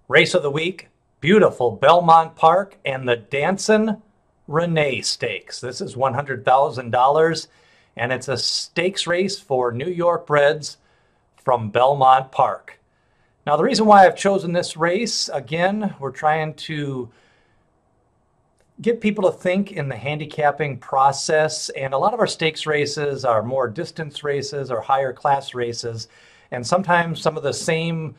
Race of the week, beautiful Belmont Park and the Dancing Renee Stakes. This is $100,000 and it's a stakes race for New York breds from Belmont Park. Now the reason why I've chosen this race, again, we're trying to get people to think in the handicapping process, and a lot of our stakes races are more distance races or higher class races, and sometimes some of the same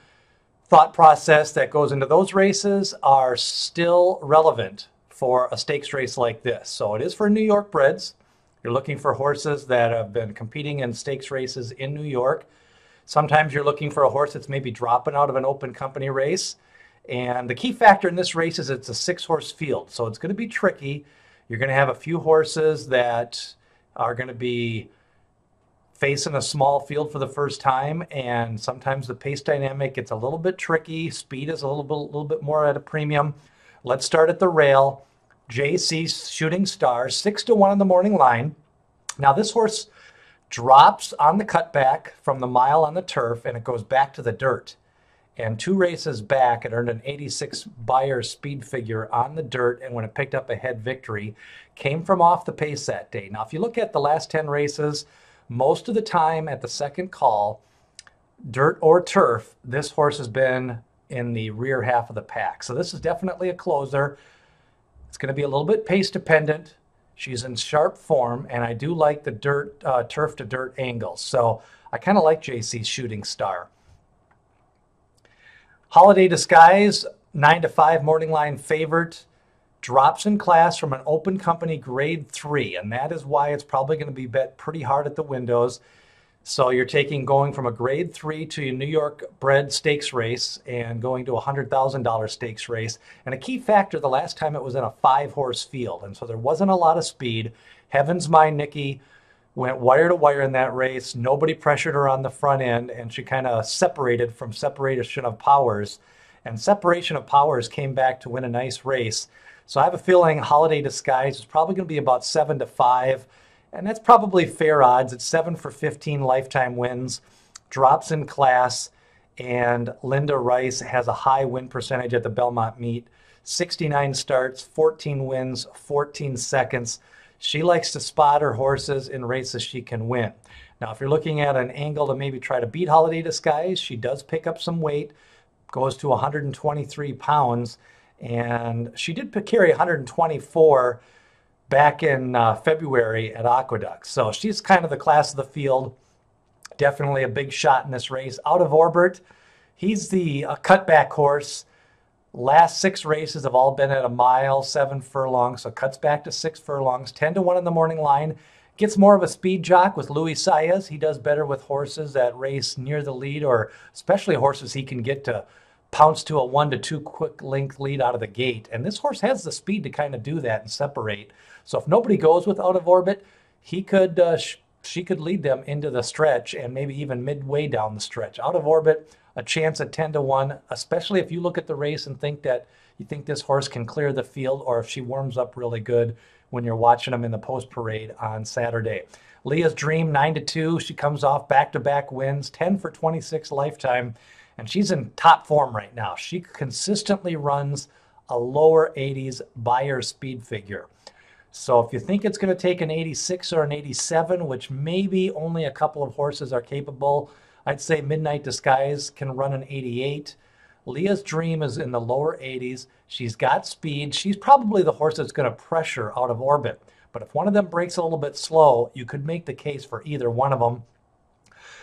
thought process that goes into those races are still relevant for a stakes race like this. So it is for New York breds. You're looking for horses that have been competing in stakes races in New York. Sometimes you're looking for a horse that's maybe dropping out of an open company race. And the key factor in this race is it's a 6-horse field. So it's going to be tricky. You're going to have a few horses that are going to be facing a small field for the first time, and sometimes the pace dynamic gets a little bit tricky. Speed is a little bit more at a premium. Let's start at the rail. JC's Shooting Star, 6-1 on the morning line. Now this horse drops on the cutback from the mile on the turf, and it goes back to the dirt. And 2 races back, it earned an 86 Beyer speed figure on the dirt, and when it picked up a head victory, came from off the pace that day. Now, if you look at the last 10 races, most of the time at the second call, dirt or turf, this horse has been in the rear half of the pack. So this is definitely a closer. It's going to be a little bit pace dependent. She's in sharp form, and I do like the turf to dirt angles. So I kind of like JC's Shooting Star. Holiday Disguise, 9-5 morning line favorite, drops in class from an open company grade 3, and that is why it's probably going to be bet pretty hard at the windows. So you're going from a grade 3 to a New York bred stakes race and going to a $100,000 stakes race. And a key factor, the last time it was in a 5-horse field, and so there wasn't a lot of speed. Heaven's My Nikki went wire to wire in that race. Nobody pressured her on the front end, and she kind of separated from separation of powers. And separation of powers came back to win a nice race. So I have a feeling Holiday Disguise is probably going to be about 7-5. And that's probably fair odds. It's 7 for 15 lifetime wins, drops in class, and Linda Rice has a high win percentage at the Belmont meet. 69 starts, 14 wins, 14 seconds. She likes to spot her horses in races she can win. Now, if you're looking at an angle to maybe try to beat Holiday Disguise, she does pick up some weight, goes to 123 pounds, and she did carry 124 back in February at Aqueduct. So she's kind of the class of the field. Definitely a big shot in this race. Out of Orbit, he's the cutback horse. Last 6 races have all been at a mile, 7 furlongs, so cuts back to 6 furlongs. 10-1 in the morning line. Gets more of a speed jock with Louis Saez. He does better with horses that race near the lead, or especially horses he can get to pounce to a 1 to 2 quick length lead out of the gate. And this horse has the speed to kind of do that and separate. So if nobody goes with Out of Orbit, he could, she could lead them into the stretch and maybe even midway down the stretch. Out of Orbit, a chance at 10-1, especially if you look at the race and think that you think this horse can clear the field, or if she warms up really good when you're watching them in the post parade on Saturday. Leah's Dream, 9-2. She comes off back-to-back wins, 10 for 26 lifetime. And she's in top form right now. She consistently runs a lower 80s Beyer speed figure. So if you think it's going to take an 86 or an 87, which maybe only a couple of horses are capable, I'd say Midnight Disguise can run an 88. Leah's Dream is in the lower 80s. She's got speed. She's probably the horse that's going to pressure Out of Orbit. But if one of them breaks a little bit slow, you could make the case for either one of them.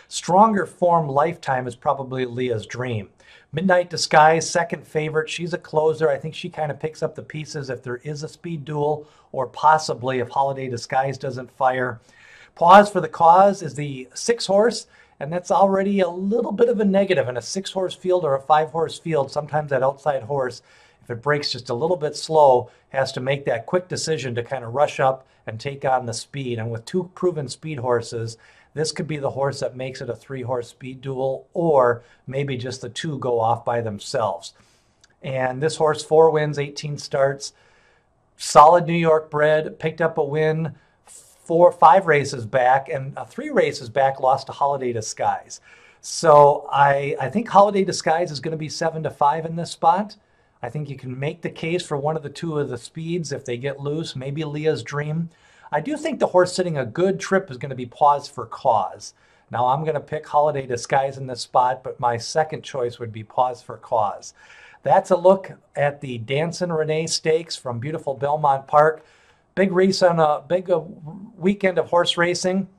Stronger form lifetime is probably Leah's Dream. Midnight Disguise, second favorite. She's a closer. I think she kind of picks up the pieces if there is a speed duel, or possibly if Holiday Disguise doesn't fire. Pause for the Cause is the 6-horse, and that's already a little bit of a negative in a 6-horse field or a 5-horse field. Sometimes that outside horse, if it breaks just a little bit slow, has to make that quick decision to kind of rush up and take on the speed. And with 2 proven speed horses, this could be the horse that makes it a 3-horse speed duel, or maybe just the 2 go off by themselves. And this horse, 4 wins, 18 starts, solid New York bred, picked up a win 5 races back, and 3 races back lost to Holiday Disguise. So I think Holiday Disguise is going to be 7-5 in this spot. I think you can make the case for one of the two of the speeds if they get loose, maybe Leah's Dream. I do think the horse sitting a good trip is going to be Paws for Cause. Now I'm going to pick Holiday Disguise in this spot, but my second choice would be Paws for Cause. That's a look at the Dancing Renee Stakes from beautiful Belmont Park. Big race on a big weekend of horse racing.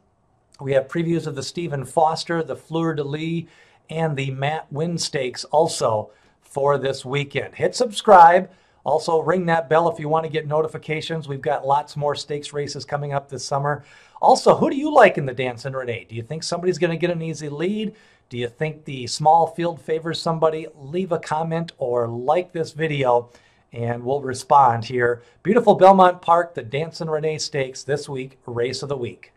We have previews of the Stephen Foster, the Fleur de Lis, and the Matt Wynn Stakes also for this weekend. Hit subscribe. Also, ring that bell if you want to get notifications. We've got lots more stakes races coming up this summer. Also, who do you like in the Dancing Renee? Do you think somebody's going to get an easy lead? Do you think the small field favors somebody? Leave a comment or like this video, and we'll respond here. Beautiful Belmont Park, the Dancing Renee Stakes this week, Race of the Week.